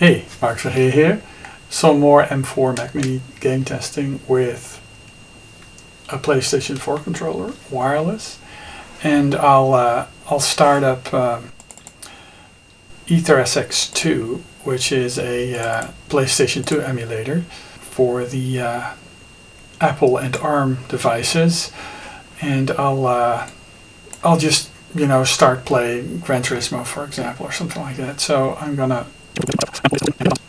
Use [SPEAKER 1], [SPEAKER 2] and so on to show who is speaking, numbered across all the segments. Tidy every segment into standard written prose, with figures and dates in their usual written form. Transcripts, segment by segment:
[SPEAKER 1] Hey, Mark here. Some more M4 MacMini game testing with a PlayStation 4 controller, wireless, and I'll start up AetherSX2, which is a PlayStation 2 emulator for the Apple and ARM devices, and I'll just start playing Gran Turismo, for example, or something like that. So I'm gonna.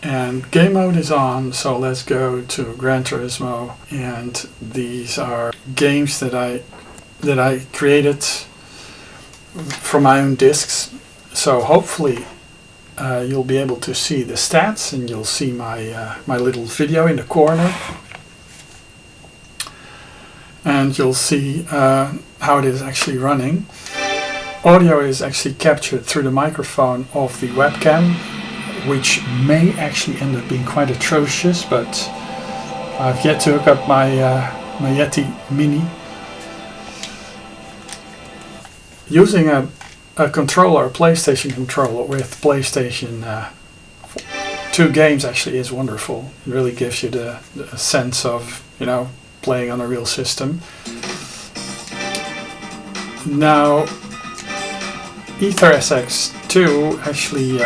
[SPEAKER 1] And game mode is on, so let's go to Gran Turismo, and these are games that I created from my own discs. So hopefully you'll be able to see the stats, and you'll see my my little video in the corner, and you'll see how it is actually running. Audio is actually captured through the microphone of the webcam, which may actually end up being quite atrocious, but I've yet to hook up my my Mini. Using a controller, a PlayStation controller with PlayStation 2 games actually is wonderful. It really gives you the sense of playing on a real system. Now, AetherSX2 actually.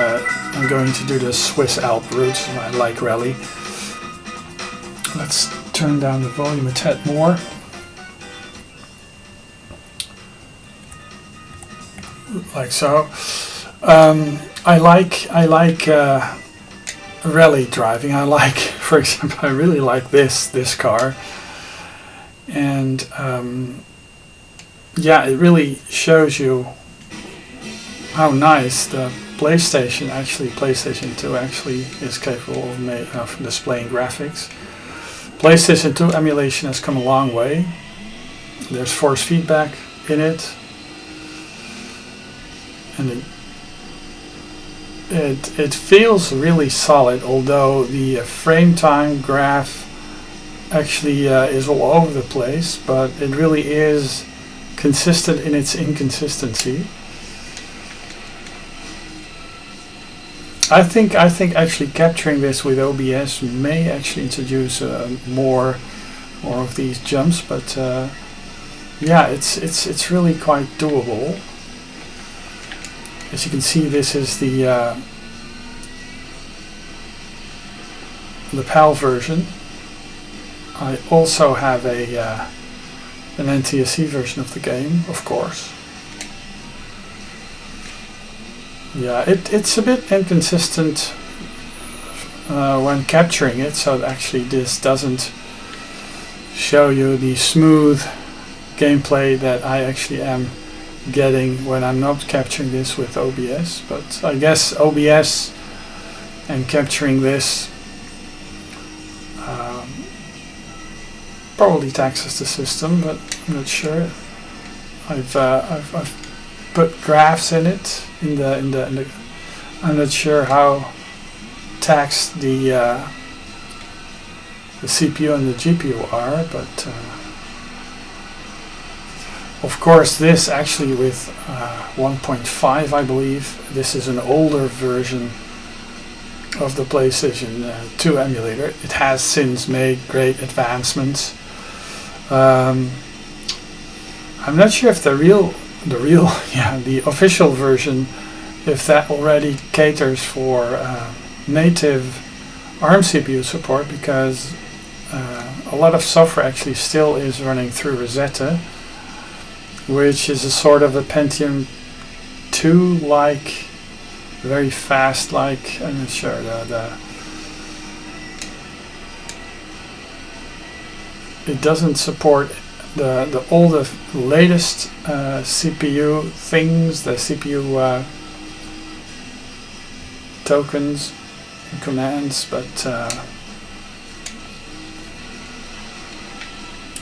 [SPEAKER 1] I'm going to do the Swiss Alp route. I like rally. Let's turn down the volume a tad more. Like so. I like rally driving. I like, for example, I really like this car, and yeah, it really shows you how nice the PlayStation 2 actually is capable of displaying graphics. PlayStation 2 emulation has come a long way. There's force feedback in it, and it feels really solid, although the frame time graph actually is all over the place, but it really is consistent in its inconsistency. I think actually capturing this with OBS may actually introduce more of these jumps, but yeah, it's really quite doable. As you can see, this is the PAL version. I also have an NTSC version of the game, of course. Yeah, it's a bit inconsistent when capturing it, so actually this doesn't show you the smooth gameplay that I actually am getting when I'm not capturing this with OBS. But I guess OBS and capturing this probably taxes the system, but I'm not sure. I've put graphs in it in the I'm not sure how taxed the CPU and the GPU are, but of course this actually with 1.5, I believe, this is an older version of the PlayStation 2 emulator. It has since made great advancements. I'm not sure if the official version, if that already caters for native ARM CPU support, because a lot of software actually still is running through Rosetta, which is a sort of a Pentium 2 like, very fast like, I'm not sure, it doesn't support all the latest CPU things, the CPU tokens and commands, but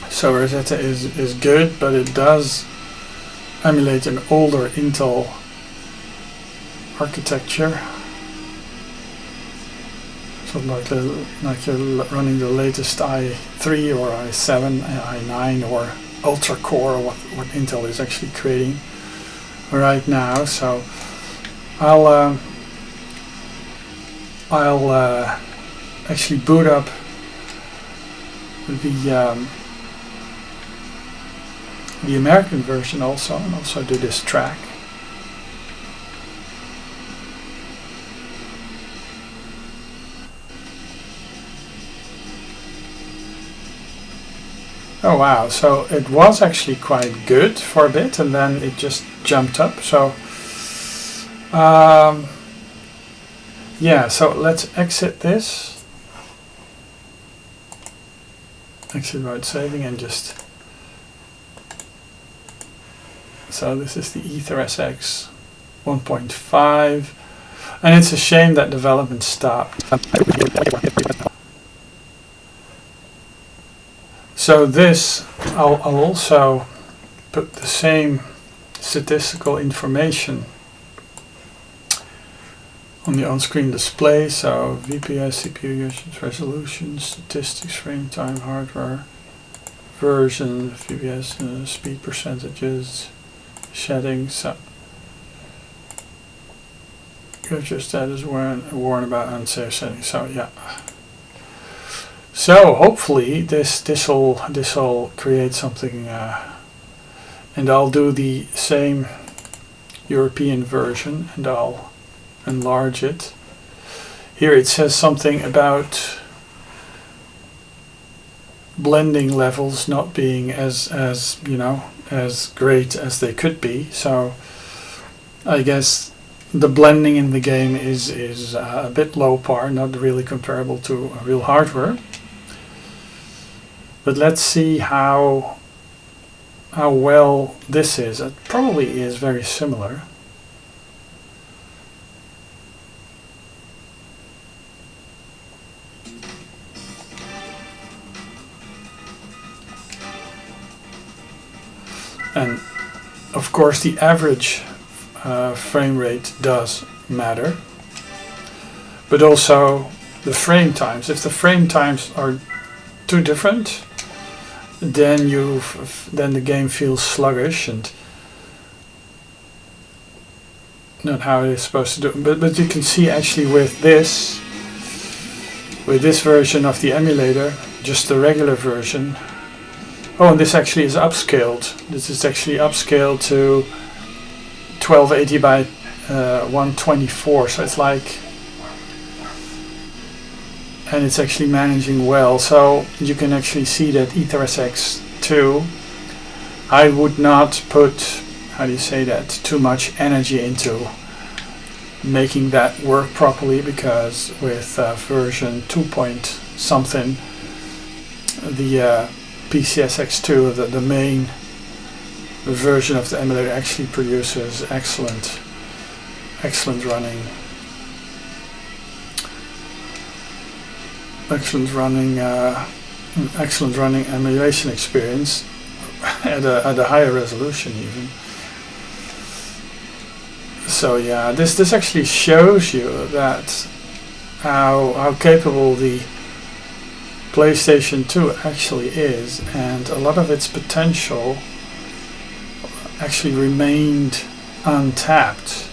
[SPEAKER 1] so Rosetta is good, but it does emulate an older Intel architecture. So like you're running the latest i3 or i7, i9 or Ultra Core, or what Intel is actually creating right now. So I'll I'll actually boot up the American version also, and also do this track. Oh wow, so it was actually quite good for a bit and then it just jumped up. So yeah, so let's exit this, exit without saving, and just, so this is the AetherSX 1.5, and it's a shame that development stopped. So this, I'll also put the same statistical information on the on-screen display. So VPS, CPU usage, resolution, statistics, frame time, hardware, version, VPS, speed percentages, settings. So your status warn about unsafe settings. So yeah. So hopefully this'll create something, and I'll do the same European version and I'll enlarge it. Here it says something about blending levels not being as you know, as great as they could be. So I guess the blending in the game is a bit low par, not really comparable to real hardware. But let's see how well this is. It probably is very similar. And of course the average frame rate does matter, but also the frame times. If the frame times are too different, then the game feels sluggish and not how it is supposed to do. But you can see actually with this version of the emulator, just the regular version. Oh, and this actually is upscaled. This is actually upscaled to 1280 by 124. So it's like, and it's actually managing well. So you can actually see that AetherSX2, I would not put, how do you say that, too much energy into making that work properly, because with version 2 point something, the PCSX2, the main version of the emulator, actually produces excellent running emulation experience at a higher resolution even. So yeah, this actually shows you that how capable the PlayStation 2 actually is, and a lot of its potential actually remained untapped.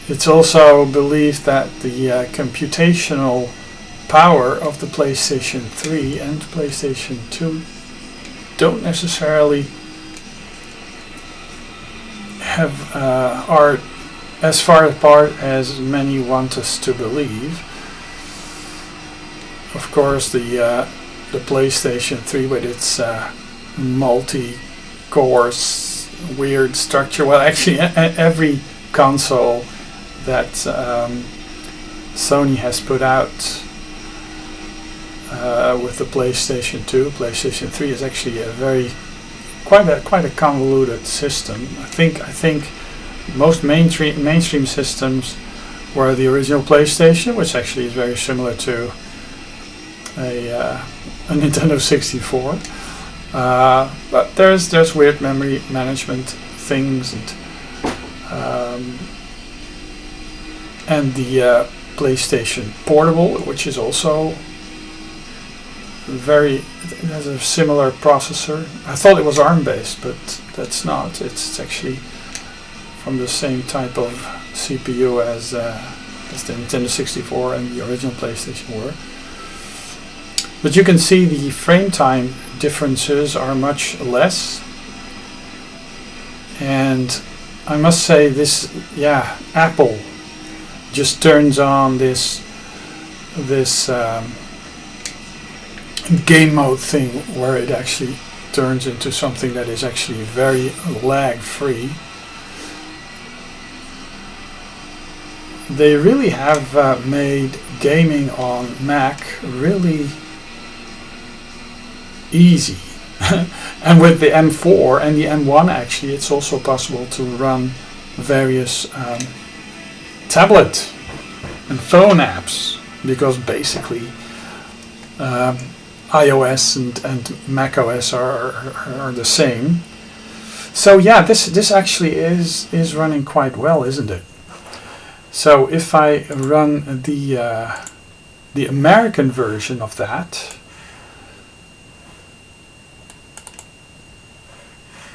[SPEAKER 1] It's also believed that the computational power of the PlayStation 3 and PlayStation 2 don't necessarily are as far apart as many want us to believe. Of course, the PlayStation 3 with its multi-cores weird structure. Well, actually, every console that Sony has put out with the PlayStation 2, PlayStation 3 is actually a quite a convoluted system. I think most mainstream systems were the original PlayStation, which actually is very similar to a Nintendo 64. But there's weird memory management things, and the PlayStation Portable, which is also it has a similar processor. I thought it was ARM based, but that's not. It's actually from the same type of CPU as as the Nintendo 64 and the original PlayStation were. But you can see the frame time differences are much less. And I must say this, yeah, Apple just turns on this game mode thing where it actually turns into something that is actually very lag free. They really have made gaming on Mac really easy. And with the M4 and the M1 actually it's also possible to run various tablet and phone apps, because basically iOS and Mac OS are the same. So yeah, this actually is running quite well, isn't it? So if I run the American version of that,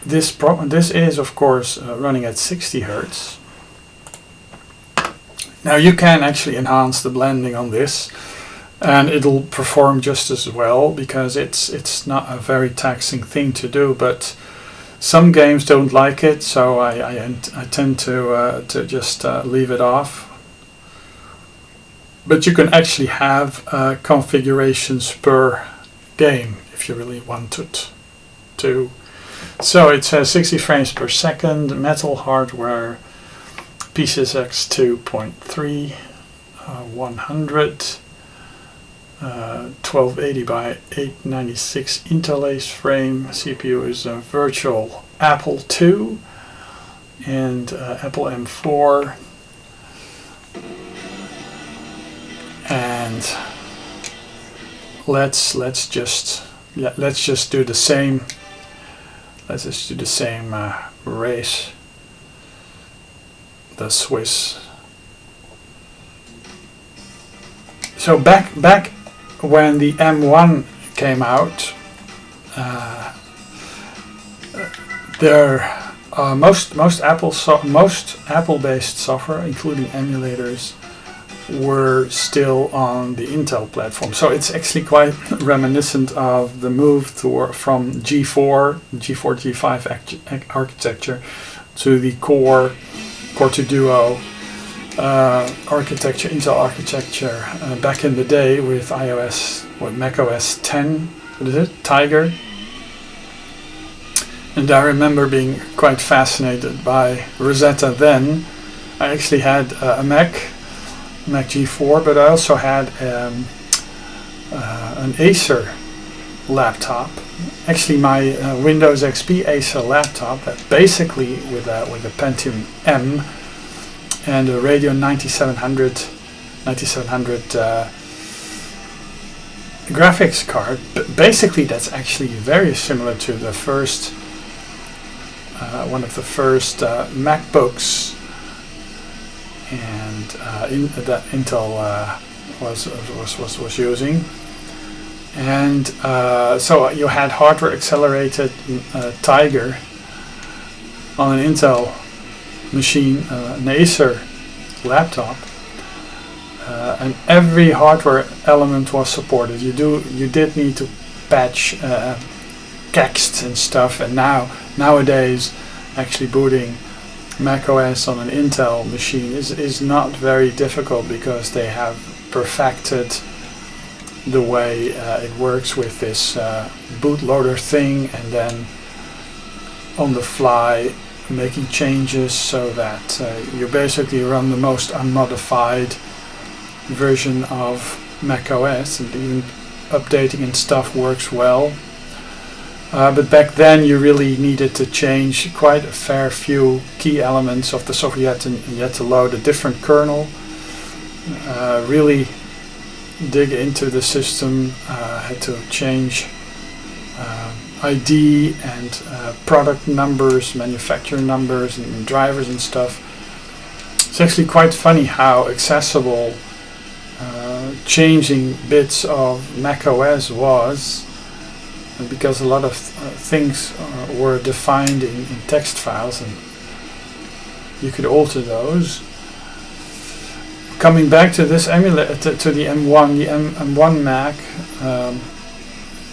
[SPEAKER 1] this is of course running at 60 Hertz. Now you can actually enhance the blending on this, and it'll perform just as well, because it's not a very taxing thing to do. But some games don't like it, so I tend to just leave it off. But you can actually have configurations per game if you really wanted to. So it says 60 frames per second, metal hardware, PCSX2 2.3, 100, 1280 by 896 interlace frame. CPU is a virtual Apple II and Apple M4. And let's just do the same. Let's just do the same race. The Swiss. So back when the M1 came out, most Apple-based software, including emulators, were still on the Intel platform. So it's actually quite reminiscent of the move from G4, G5 architecture to the Core to Duo architecture, Intel architecture back in the day with Mac OS 10, what is it, Tiger. And I remember being quite fascinated by Rosetta then. I actually had a Mac G4, but I also had an Acer laptop. Actually, my Windows XP Acer laptop, that basically with a Pentium M and a Radeon 9700 graphics card. But basically, that's actually very similar to the first one of the first MacBooks, and that Intel was using. And so you had hardware accelerated Tiger on an Intel machine, an Acer laptop, and every hardware element was supported. You did need to patch text and stuff, and nowadays actually booting Mac OS on an Intel machine is not very difficult, because they have perfected the way it works with this bootloader thing, and then on the fly making changes so that you basically run the most unmodified version of Mac OS, and even updating and stuff works well. But back then you really needed to change quite a fair few key elements of the software. You had to load a different kernel, really dig into the system, had to change ID and product numbers, manufacturer numbers, and drivers and stuff. It's actually quite funny how accessible changing bits of Mac OS was, because a lot of things were defined in text files, and you could alter those. coming back to this emulator, to the M1, the M1 Mac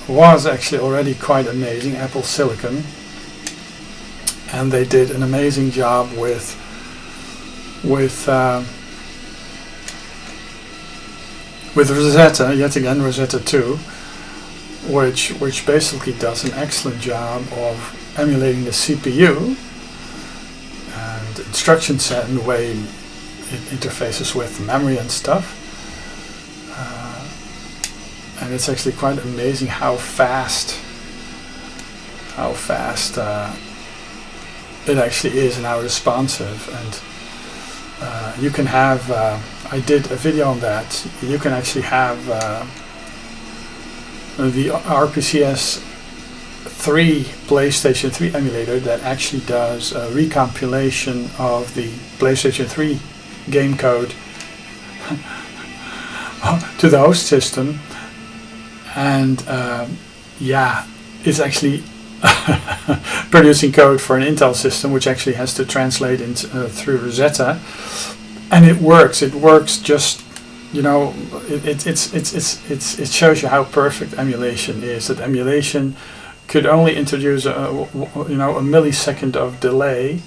[SPEAKER 1] was actually already quite amazing, Apple Silicon, and they did an amazing job with Rosetta, yet again Rosetta 2, which basically does an excellent job of emulating the CPU and instruction set and the way it interfaces with memory and stuff. And it's actually quite amazing how fast it actually is and how responsive. And you can have, I did a video on that, you can actually have the RPCS3 PlayStation 3 emulator that actually does a recompilation of the PlayStation 3 game code to the host system, and yeah, it's actually producing code for an Intel system, which actually has to translate into, through Rosetta, and it works. It works just, you know, it shows you how perfect emulation is. That emulation could only introduce a millisecond of delay,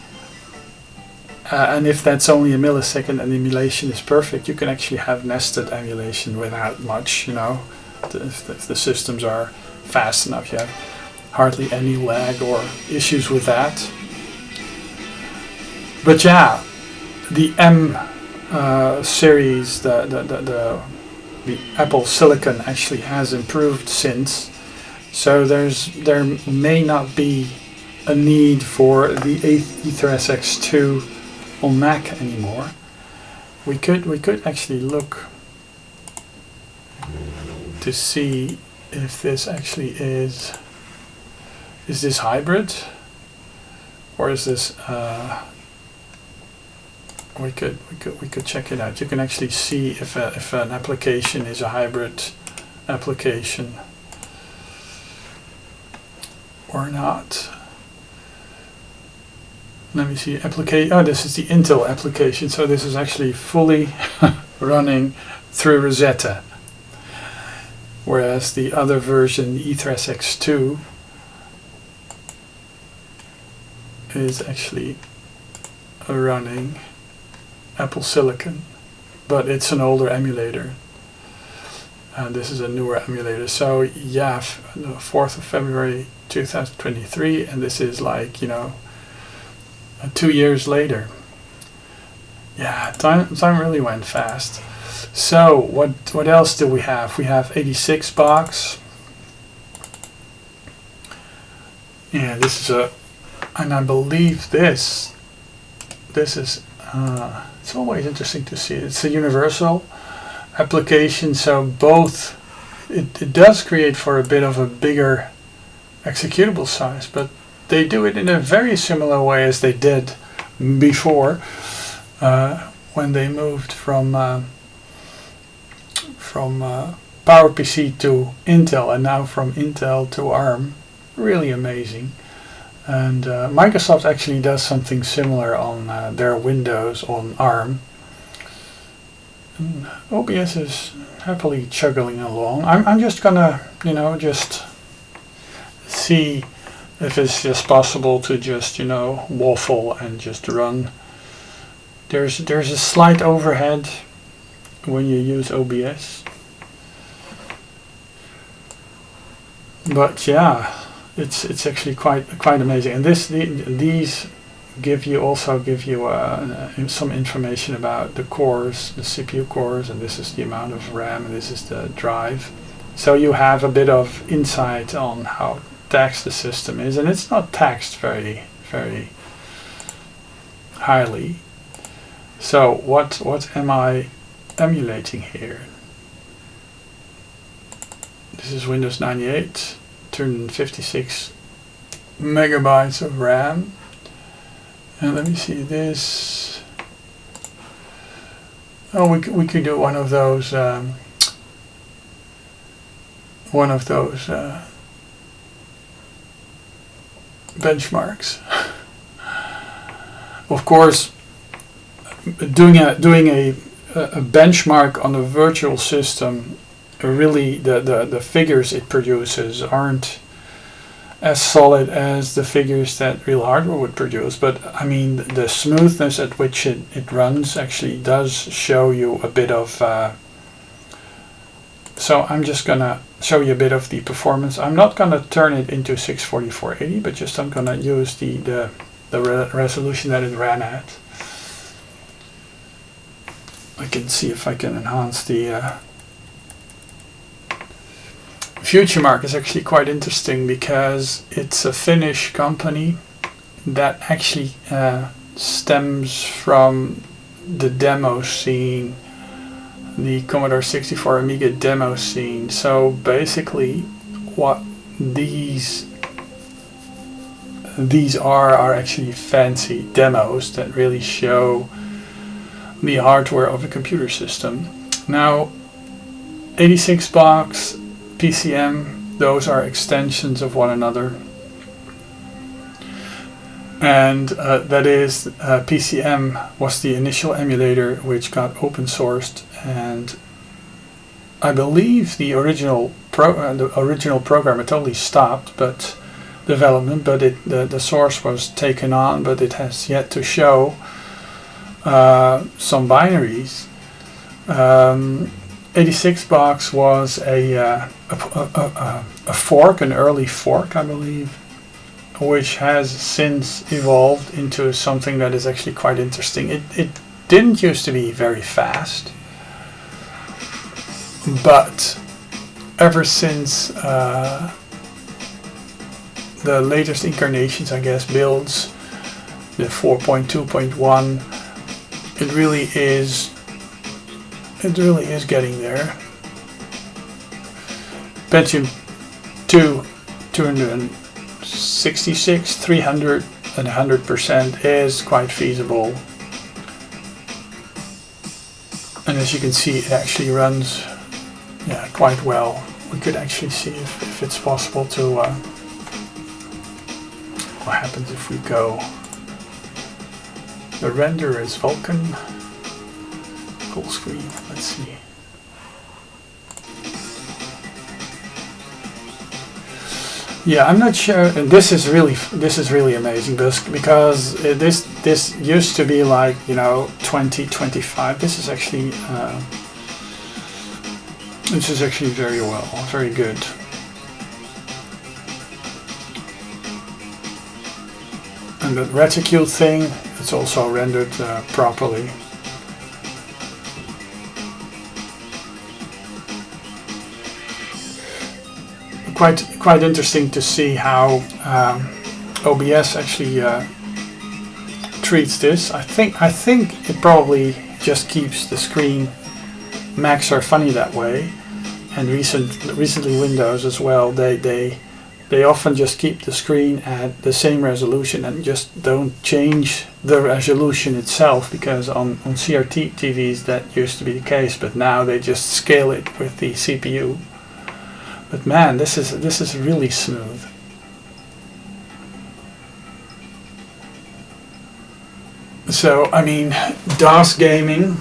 [SPEAKER 1] and if that's only a millisecond and the emulation is perfect, you can actually have nested emulation without much, you know, if the systems are fast enough. You have hardly any lag or issues with that. But yeah, the M series, the Apple Silicon actually has improved since, so there may not be a need for the AetherSX2 on Mac anymore. We could actually look to see if this actually is this hybrid, or is this we could check it out. You can actually see if an application is a hybrid application or not. Let me see, application. Oh, this is the Intel application, so this is actually fully running through Rosetta, whereas the other version, the AetherSX2, is actually running Apple Silicon, but it's an older emulator, and this is a newer emulator. So yeah, the 4th of February 2023, and this is like, you know, 2 years later. Yeah, time really went fast. So what else do we have? We have 86 box. Yeah, this is a, and I believe this is it's always interesting to see. It's a universal application, so both it does create for a bit of a bigger executable size, but they do it in a very similar way as they did before, when they moved from PowerPC to Intel, and now from Intel to ARM. Really amazing. And Microsoft actually does something similar on their Windows on ARM. And OBS is happily chugging along. I'm just gonna, you know, just see if it's just possible to just, you know, waffle and just run. There's a slight overhead when you use OBS, but yeah, it's actually quite amazing. And these give you some information about the cores, the CPU cores, and this is the amount of RAM, and this is the drive. So you have a bit of insight on how taxed the system is, and it's not taxed very highly. So what am I emulating here? This is Windows 98, 256 megabytes of RAM, and let me see this. Oh, we could do one of those benchmarks. Of course, doing a a benchmark on a virtual system, really the figures it produces aren't as solid as the figures that real hardware would produce. But I mean, the smoothness at which it runs actually does show you a bit of... so I'm just gonna show you a bit of the performance. I'm not gonna turn it into 640-480, but just I'm gonna use the resolution that it ran at. I can see if I can enhance the... FutureMark is actually quite interesting because it's a Finnish company that actually stems from the demo scene, the Commodore 64 Amiga demo scene. So basically what these are actually fancy demos that really show the hardware of a computer system. Now 86 box, PCEm, those are extensions of one another, and that is PCEm was the initial emulator which got open sourced, and I believe the original program had totally stopped but development, but the source was taken on, but it has yet to show some binaries. 86 box was a fork, an early fork, I believe, which has since evolved into something that is actually quite interesting. It didn't used to be very fast, but ever since the latest incarnations, I guess, builds, the 4.2.1, it really is getting there. Pentium 2, 266, 300 and 100% is quite feasible. And as you can see, it actually runs quite well. We could actually see if it's possible to... what happens if we go... The render is Vulkan. Full screen. Let's see. Yeah, I'm not sure. And this is really amazing because this used to be like 2025. This is actually very well, very good. And the reticule thing, it's also rendered properly. Quite interesting to see how OBS actually treats this. I think it probably just keeps the screen. Macs are funny that way, and recently Windows as well. They often just keep the screen at the same resolution and just don't change the resolution itself, because on CRT TVs that used to be the case, but now they just scale it with the CPU. But man, this is really smooth. So I mean, DOS gaming.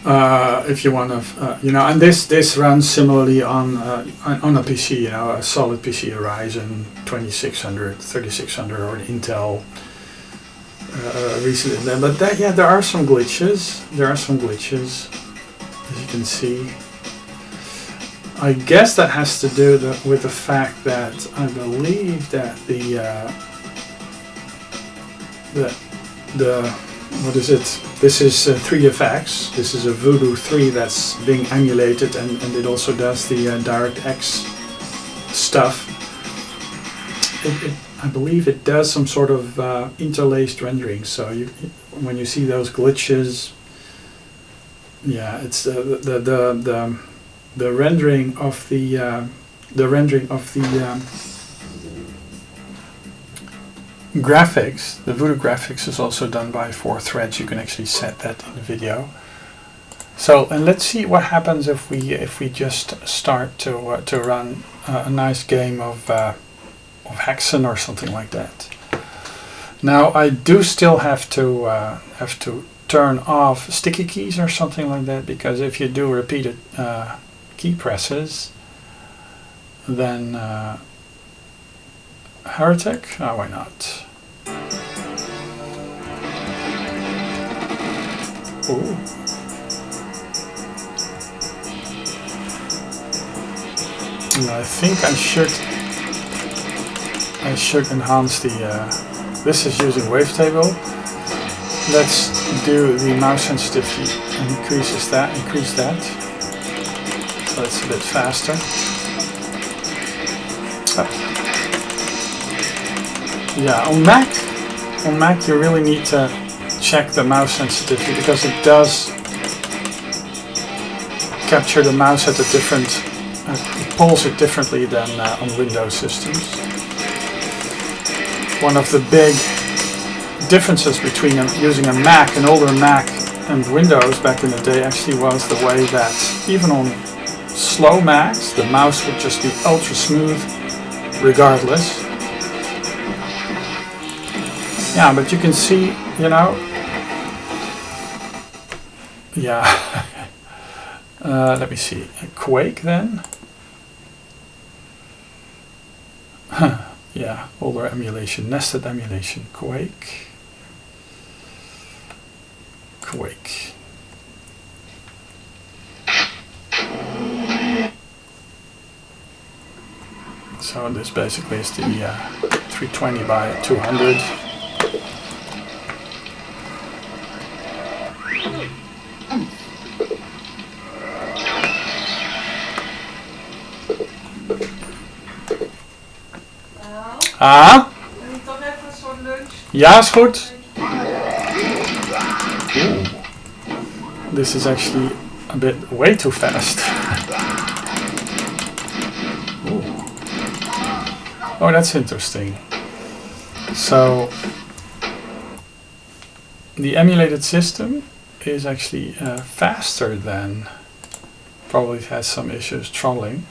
[SPEAKER 1] If you want to, and this runs similarly on a PC, a solid PC, a Ryzen 2600, 3600, or an Intel recently. But there are some glitches. As you can see. I guess that has to do with the fact that I believe that the what is it? This is 3FX. This is a Voodoo 3 that's being emulated, and it also does the DirectX stuff. I believe it does some sort of interlaced rendering. So when you see those glitches, yeah, it's the rendering of the graphics. The Voodoo graphics is also done by 4 threads. You can actually set that in the video. So, and let's see what happens if we just start to run a nice game of Hexen or something like that. Now I do still have to turn off sticky keys or something like that, because if you do repeated key presses, then Heretic? Oh, why not? Ooh. And I think I should enhance the. This is using wavetable. Let's do the mouse sensitivity and increase that. So it's a bit faster. Yeah, on Mac you really need to check the mouse sensitivity, because it does capture the mouse at a different, it pulls it differently than on Windows systems. One of the big differences between using a Mac, an older Mac, and Windows back in the day actually was the way that even on slow Macs the mouse would just be ultra smooth regardless. Yeah, but you can see, you know, yeah. Let me see, Quake then. Yeah, older emulation, nested emulation, Quake. So this basically is the 320 by 200. Ah?
[SPEAKER 2] Toch even een soort lunch?
[SPEAKER 1] Ja, is goed. Ooh. This is actually a bit way too fast. Ooh. Oh, that's interesting. So the emulated system is actually faster than, probably it has some issues throttling.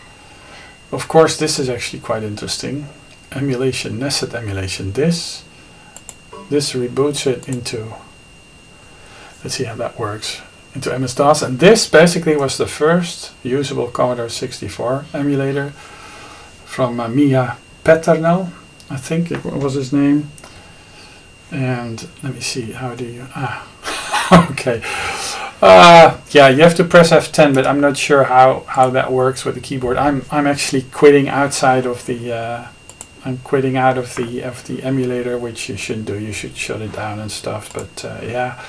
[SPEAKER 1] Of course, this is actually quite interesting. Emulation, nested emulation. This reboots it into, let's see how that works, into MS-DOS, and this basically was the first usable Commodore 64 emulator from Miha Peternel, I think it was his name. And let me see, how do you, okay. Yeah, you have to press F10, but I'm not sure how that works with the keyboard. I'm actually quitting outside of the I'm quitting out of the emulator, which you shouldn't do. You should shut it down and stuff. But yeah,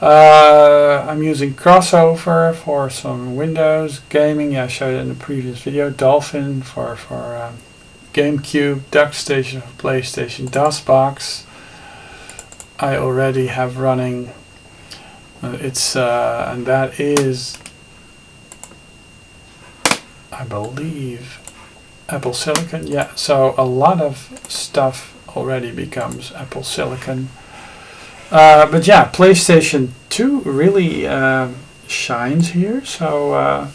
[SPEAKER 1] I'm using Crossover for some Windows gaming. Yeah, I showed it in the previous video. Dolphin for GameCube, DuckStation for PlayStation, DOSBox. I already have running. It's and that is, I believe, Apple Silicon. Yeah, so a lot of stuff already becomes Apple Silicon. But yeah, PlayStation 2 really shines here. So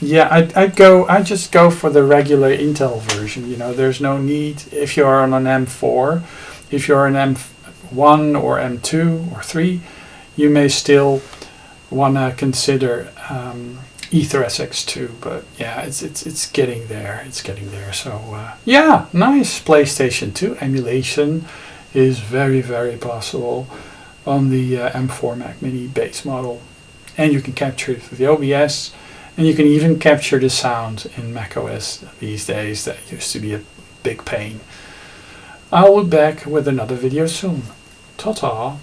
[SPEAKER 1] yeah, I just go for the regular Intel version. You know, there's no need, if you're on an M4, if you're an M1 or M2 or 3, you may still want to consider AetherSX2, but yeah, it's getting there. It's getting there. So yeah, nice. PlayStation 2 emulation is very, very possible on the M4 MacMini base model, and you can capture it with the OBS, and you can even capture the sound in macOS these days. That used to be a big pain. I'll be back with another video soon. Ta-ta.